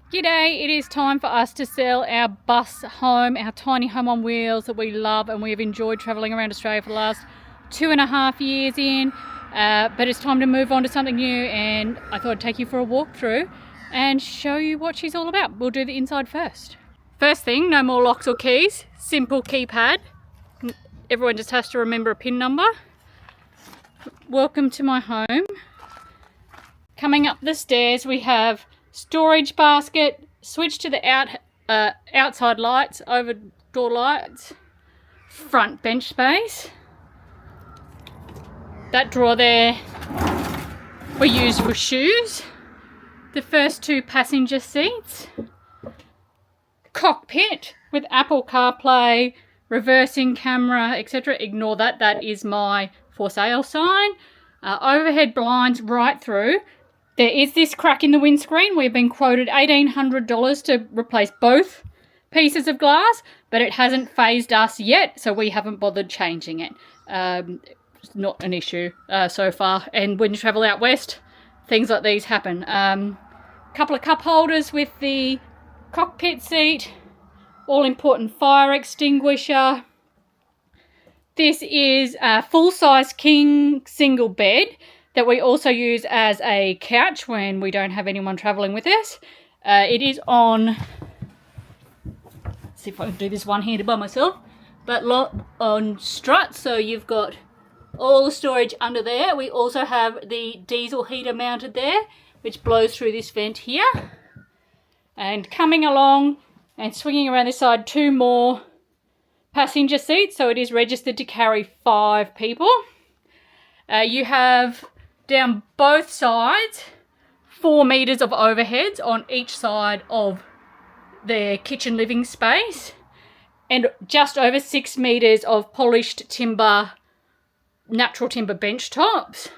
G'day, it is time for us to sell our bus home, our tiny home on wheels that we love and we have enjoyed travelling around Australia for the last 2.5 years in. But it's time to move on to something new, and I thought I'd take you for a walk through and show you what she's all about. We'll do the inside first. First thing, no more locks or keys, simple keypad. Everyone just has to remember a PIN number. Welcome to my home. Coming up the stairs we have storage basket, switch to the outside lights, over door lights, front bench space. That drawer there we use for shoes. The first two passenger seats. Cockpit with Apple CarPlay, reversing camera, etc. Ignore that, that is my for sale sign. Overhead blinds right through. There is this crack in the windscreen. We've been quoted $1,800 to replace both pieces of glass, but it hasn't phased us yet, so we haven't bothered changing it. It's not an issue so far. And when you travel out west, things like these happen. Couple of cup holders with the cockpit seat, all-important fire extinguisher. This is a full-size king single bed that we also use as a couch when we don't have anyone travelling with us. It is on, let's see if I can do this one-handed by myself, but on struts, so you've got all the storage under there. We also have the diesel heater mounted there, which blows through this vent here. And coming along and swinging around this side, two more passenger seats, so it is registered to carry 5 people. You have down both sides 4 meters of overheads on each side of the kitchen living space, and just over 6 meters of polished timber, natural timber bench tops.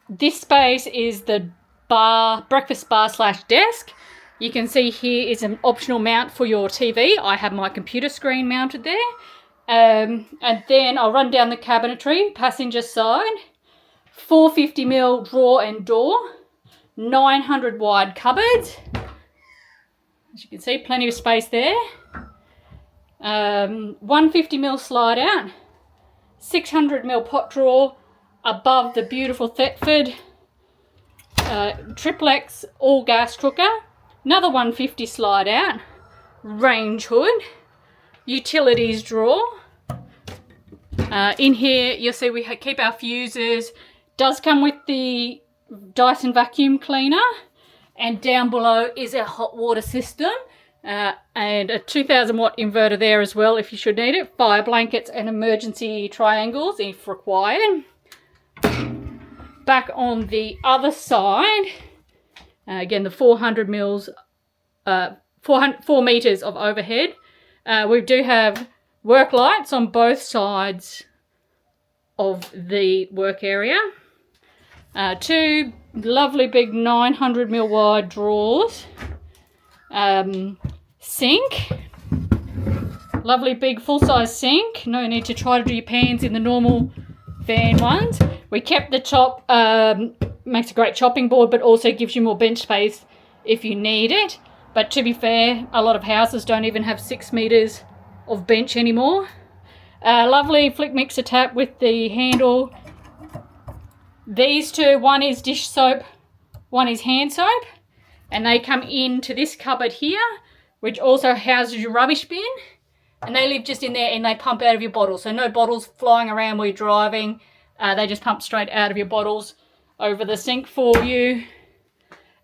This space is the breakfast bar / desk. You can see here is an optional mount for your TV. I have my computer screen mounted there. And then I'll run down the cabinetry, passenger side, 450mm drawer and door, 900 wide cupboards. As you can see, plenty of space there. 150mm slide out, 600mm pot drawer above the beautiful Thetford triplex all gas cooker, another 150 slide out, range hood, utilities drawer. In here you'll see we keep our fuses. Does come with the Dyson vacuum cleaner, and down below is our hot water system, and a 2000 watt inverter there as well if you should need it. Fire blankets and emergency triangles if required. Back on the other side, again the 400 mils, 4 meters of overhead. We do have work lights on both sides of the work area. 2 lovely big 900mm wide drawers. Sink. Lovely big full-size sink. No need to try to do your pans in the normal van ones. We kept the top, makes a great chopping board, but also gives you more bench space if you need it. But to be fair, a lot of houses don't even have 6 meters of bench anymore. Lovely flick mixer tap with the handle. These two, one is dish soap, one is hand soap, and they come into this cupboard here, which also houses your rubbish bin, and they live just in there and they pump out of your bottles. So no bottles flying around while you're driving. They just pump straight out of your bottles over the sink for you.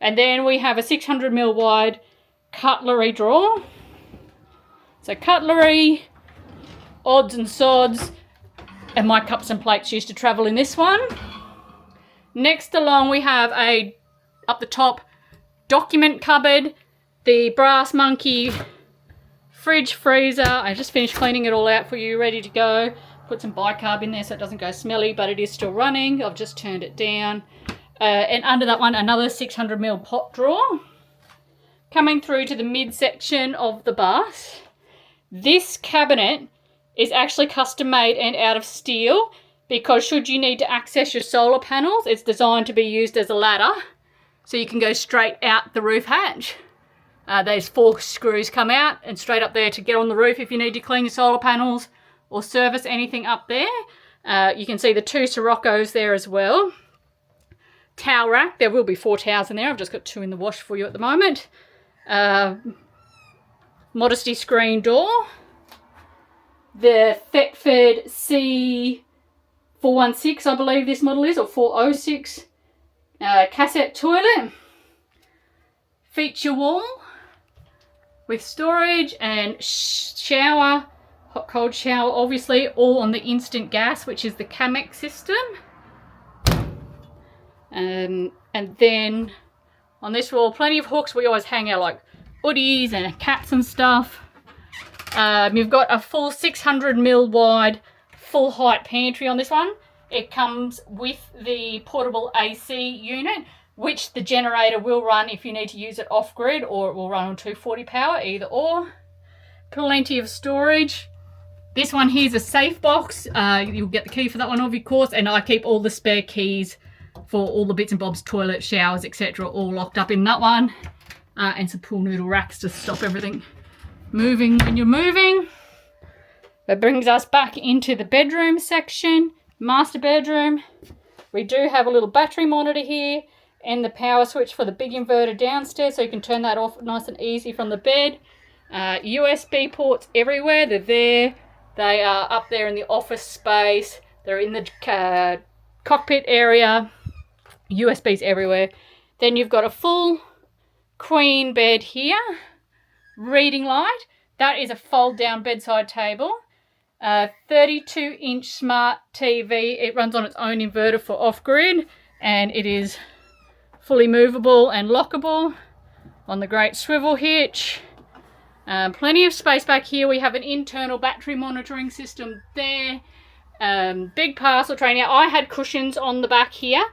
And then we have a 600mm wide cutlery drawer. So cutlery, odds and sods, and my cups and plates used to travel in this one. Next along we have up the top, document cupboard, the brass monkey fridge freezer. I just finished cleaning it all out for you, ready to go. Put some bicarb in there so it doesn't go smelly, but it is still running. I've just turned it down. And under that one, another 600mm pot drawer. Coming through to the midsection of the bus. This cabinet is actually custom made and out of steel, because should you need to access your solar panels, it's designed to be used as a ladder so you can go straight out the roof hatch. Those 4 screws come out and straight up there to get on the roof if you need to clean your solar panels or service anything up there. You can see the 2 Siroccos there as well. Towel rack, there will be 4 towels in there. I've just got 2 in the wash for you at the moment. Modesty screen door. The Thetford C416, I believe this model is, or 406. Cassette toilet. Feature wall with storage and shower, hot cold shower obviously, all on the instant gas, which is the Camex system. And then on this wall, plenty of hooks. We always hang out like hoodies and cats and stuff. You've got a full 600mm wide full height pantry on this one. It comes with the portable AC unit, which the generator will run if you need to use it off grid, or it will run on 240 power, either or. Plenty of storage. This one here's a safe box. You'll get the key for that one, of course, and I keep all the spare keys for all the bits and bobs, toilet, showers, etc., all locked up in that one. And some pool noodle racks to stop everything moving when you're moving. That brings us back into the bedroom section, master bedroom. We do have a little battery monitor here and the power switch for the big inverter downstairs, so you can turn that off nice and easy from the bed. USB ports everywhere. They're there. They are up there in the office space. They're in the cockpit area. USBs everywhere. Then you've got a full queen bed here. Reading light. That is a fold down bedside table. 32-inch smart TV. It runs on its own inverter for off-grid, and it is fully movable and lockable on the great swivel hitch. Plenty of space back here. We have an internal battery monitoring system there. Big parcel tray. Now, I had cushions on the back here.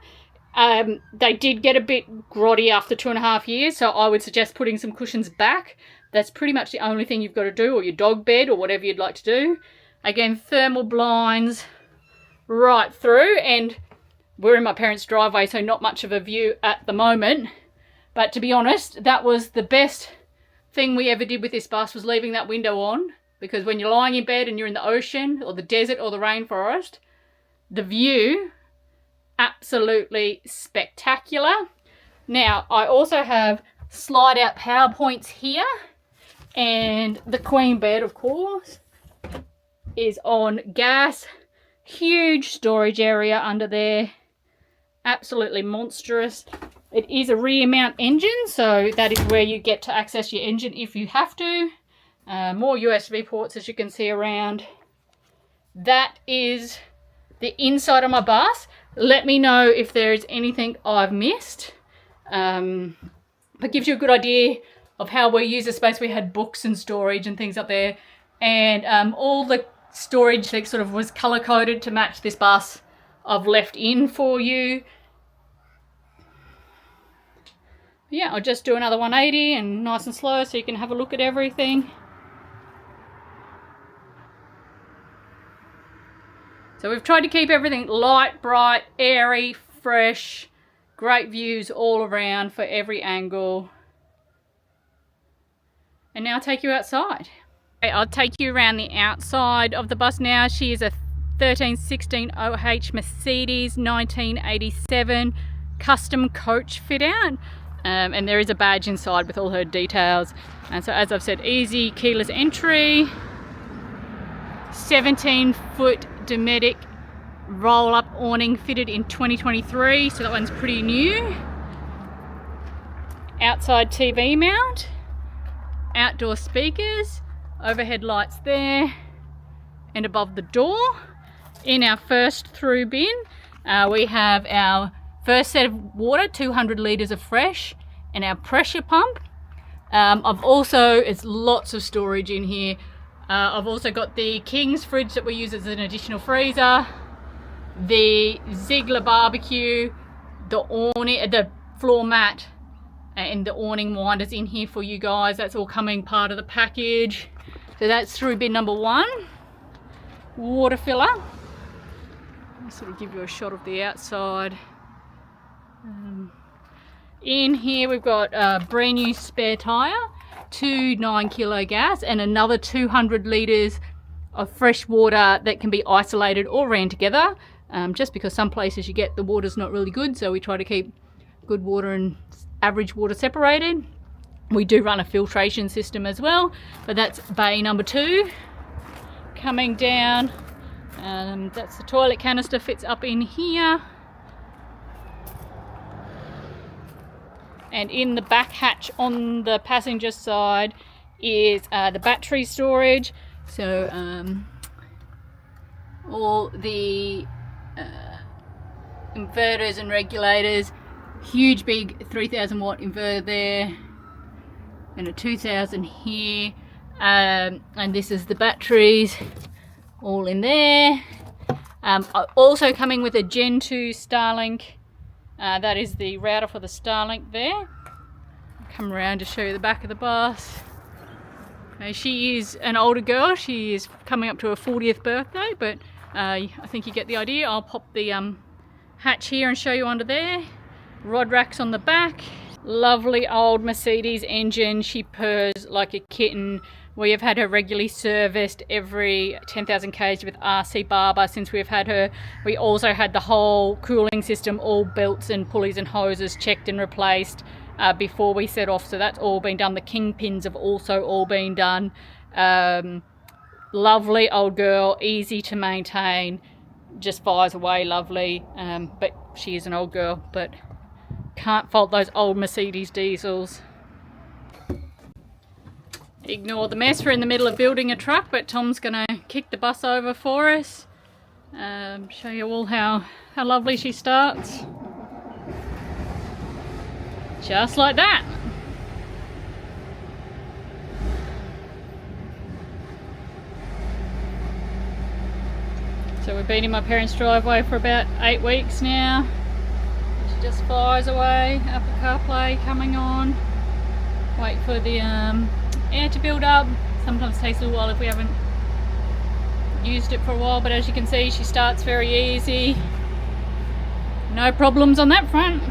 They did get a bit grotty after 2.5 years, so I would suggest putting some cushions back. That's pretty much the only thing you've got to do, or your dog bed, or whatever you'd like to do. Again, thermal blinds right through, and we're in my parents' driveway, so not much of a view at the moment. But to be honest, that was the best thing we ever did with this bus, was leaving that window on, because when you're lying in bed and you're in the ocean or the desert or the rainforest, the view, absolutely spectacular. Now, I also have slide out power points here, and the queen bed, of course, is on gas. Huge storage area under there. Absolutely monstrous. It is a rear mount engine, so that is where you get to access your engine if you have to. More USB ports, as you can see around. That is the inside of my bus. Let me know if there is anything I've missed. But gives you a good idea of how we use the space. We had books and storage and things up there, and all the storage that sort of was color coded to match this bus I've left in for you. Yeah, I'll just do another 180 and nice and slow so you can have a look at everything. So we've tried to keep everything light, bright, airy, fresh, great views all around for every angle. And now I'll take you outside. Okay, I'll take you around the outside of the bus now. She is a 1316 OH Mercedes 1987 custom coach fit out. And there is a badge inside with all her details. And so, as I've said, easy keyless entry. 17-foot Dometic roll-up awning fitted in 2023, so that one's pretty new. Outside TV mount. Outdoor speakers. Overhead lights there. And above the door. In our first through bin, we have our first set of water, 200 litres of fresh, and our pressure pump. It's lots of storage in here. I've also got the King's fridge that we use as an additional freezer, the Ziegler barbecue, the awning, the floor mat, and the awning winders in here for you guys. That's all coming part of the package. So that's through bin number 1. Water filler. I'll sort of give you a shot of the outside. In here we've got a brand new spare tyre, 2 9-kilo gas, and another 200 litres of fresh water that can be isolated or ran together, just because some places you get the water's not really good, so we try to keep good water and average water separated. We do run a filtration system as well, but that's bay number 2. Coming down, that's the toilet canister, fits up in here. And in the back hatch on the passenger side is the battery storage. So all the inverters and regulators, huge big 3000 watt inverter there, and a 2000 here, and this is the batteries all in there. Also coming with a Gen 2 Starlink. That is the router for the Starlink there. I'll come around to show you the back of the bus. She is an older girl. She is coming up to her 40th birthday, but I think you get the idea. I'll pop the hatch here and show you under there. Rod racks on the back. Lovely old Mercedes engine. She purrs like a kitten. We have had her regularly serviced every 10,000 k's with RC Barber since we've had her. We also had the whole cooling system, all belts and pulleys and hoses checked and replaced before we set off, so that's all been done. The kingpins have also all been done. Lovely old girl, easy to maintain, just fires away lovely, but she is an old girl, but can't fault those old Mercedes diesels. Ignore the mess, we're in the middle of building a truck, but Tom's gonna kick the bus over for us. Show you all how lovely she starts. Just like that. So we've been in my parents' driveway for about 8 weeks now. She just flies away. Apple CarPlay coming on. Wait for the air to build up. Sometimes takes a little while if we haven't used it for a while, but as you can see, she starts very easy. No problems on that front.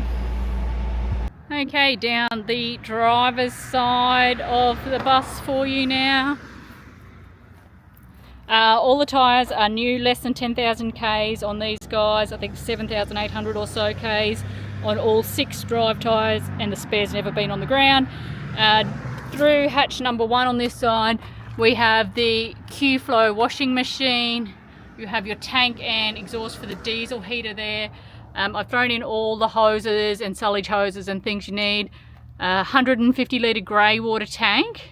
Okay, down the driver's side of the bus for you now. All the tyres are new, less than 10,000 k's on these guys. I think 7,800 or so k's on all 6 drive tyres, and the spare's never been on the ground. Through hatch number 1 on this side, we have the Q-Flow washing machine. You have your tank and exhaust for the diesel heater there. I've thrown in all the hoses and sullage hoses and things you need. 150 litre grey water tank.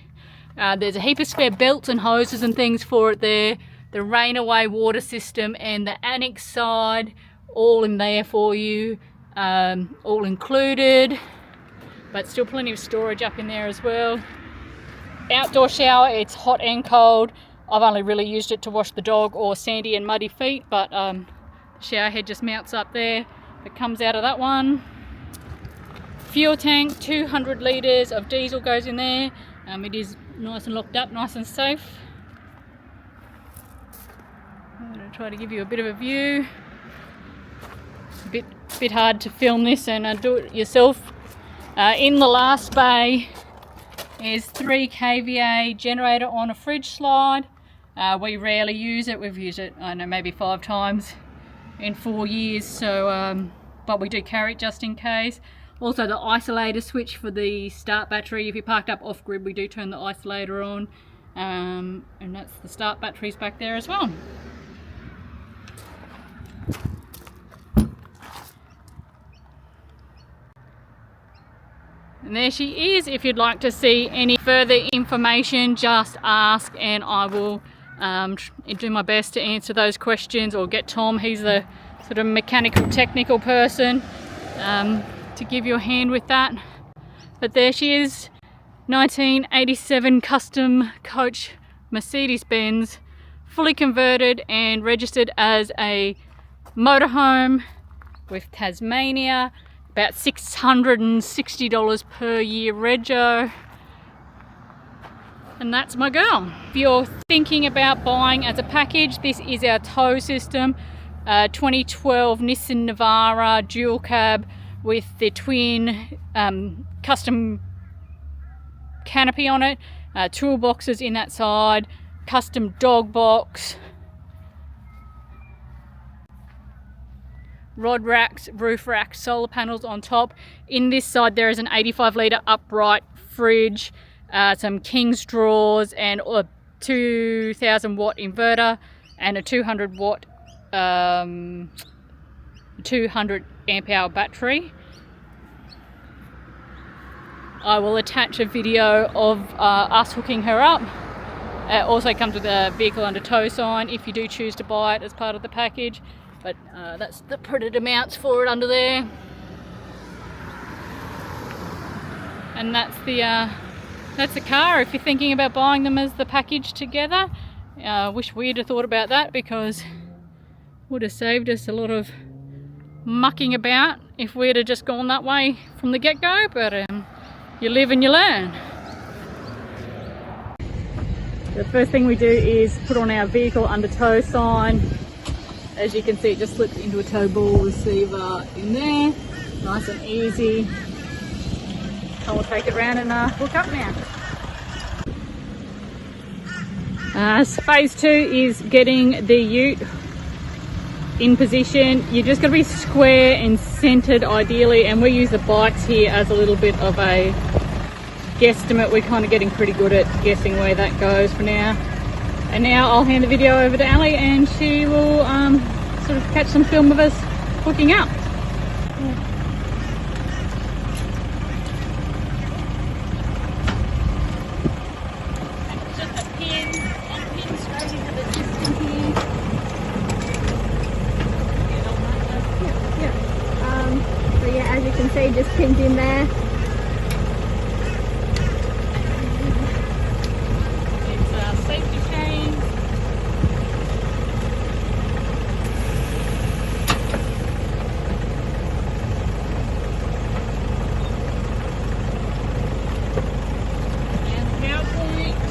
There's a heap of spare belts and hoses and things for it there. The rain away water system and the annex side, all in there for you, all included, but still plenty of storage up in there as well. Outdoor shower, it's hot and cold. I've only really used it to wash the dog or sandy and muddy feet, but the shower head just mounts up there. It comes out of that one. Fuel tank, 200 litres of diesel goes in there. It is nice and locked up, nice and safe. I'm going to try to give you a bit of a view. It's a bit hard to film this and do it yourself. In the last bay is 3 kVA generator on a fridge slide. We rarely use it. We've used it, I don't know, maybe 5 times in 4 years. So, but we do carry it just in case. Also the isolator switch for the start battery. If you're parked up off grid, we do turn the isolator on. And that's the start batteries back there as well. And there she is. If you'd like to see any further information, just ask and I will do my best to answer those questions, or get Tom, he's the sort of mechanical technical person, to give you a hand with that. But there she is, 1987 custom coach Mercedes-Benz, fully converted and registered as a motorhome with Tasmania. About $660 per year rego. And that's my girl. If you're thinking about buying as a package, this is our tow system. 2012 Nissan Navara dual cab with the twin custom canopy on it, toolboxes in that side, custom dog box, rod racks, roof racks, solar panels on top. In this side there is an 85 litre upright fridge, some King's drawers, and a 2000 watt inverter and a 200 watt 200 amp hour battery. I will attach a video of us hooking her up. It also comes with a vehicle under tow sign if you do choose to buy it as part of the package. But that's the printed amounts for it under there. And that's the car if you're thinking about buying them as the package together. Wish we'd have thought about that, because would have saved us a lot of mucking about if we'd have just gone that way from the get-go, but you live and you learn. The first thing we do is put on our vehicle under tow sign. As you can see, it just slips into a tow ball receiver in there. Nice and easy. And we'll take it around and hook up now. Phase 2 is getting the ute in position. You just got to be square and centered ideally, and we use the bikes here as a little bit of a guesstimate. We're kind of getting pretty good at guessing where that goes for now. And now I'll hand the video over to Ali, and she will sort of catch some film of us hooking up. Just a pin straight into the system here. So yeah, as you can see, just pinned in there. Safety chain. And power point.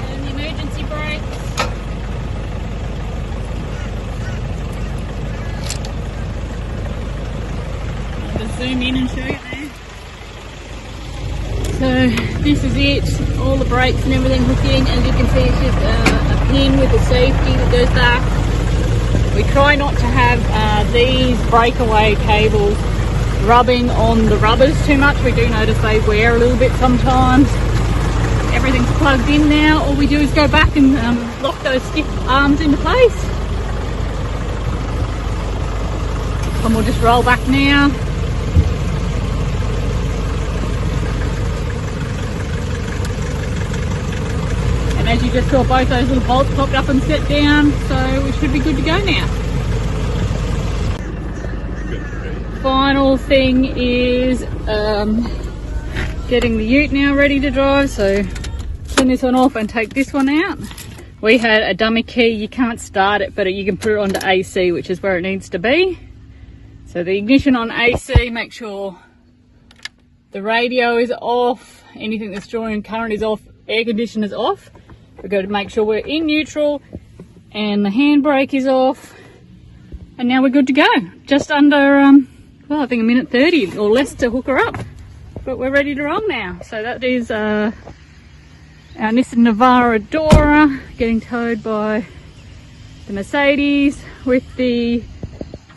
And the emergency brakes. I'll just zoom in and show you there. So this is it, all the brakes and everything hooking. As you can see, it's just a pin with a safety that goes back. We try not to have these breakaway cables rubbing on the rubbers too much. We do notice they wear a little bit sometimes. Everything's plugged in now. All we do is go back and lock those stiff arms into place. And we'll just roll back now. And as you just saw, both those little bolts popped up and set down, so we should be good to go now. Final thing is getting the ute now ready to drive, so turn this one off and take this one out. We had a dummy key. You can't start it, but you can put it onto AC, which is where it needs to be. So the ignition on AC, make sure the radio is off, anything that's drawing current is off, air conditioner's off. We've got to make sure we're in neutral, and the handbrake is off, and now we're good to go. Just under, well, I think a minute 30 or less to hook her up, but we're ready to roll now. So that is our Nissan Navara Dora getting towed by the Mercedes with the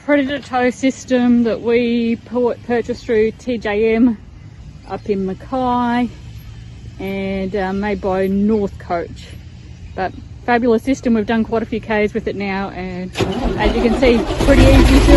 Predator tow system that we purchased through TJM up in Mackay, and made by North Coach. But fabulous system. We've done quite a few Ks with it now, and as you can see, pretty easy to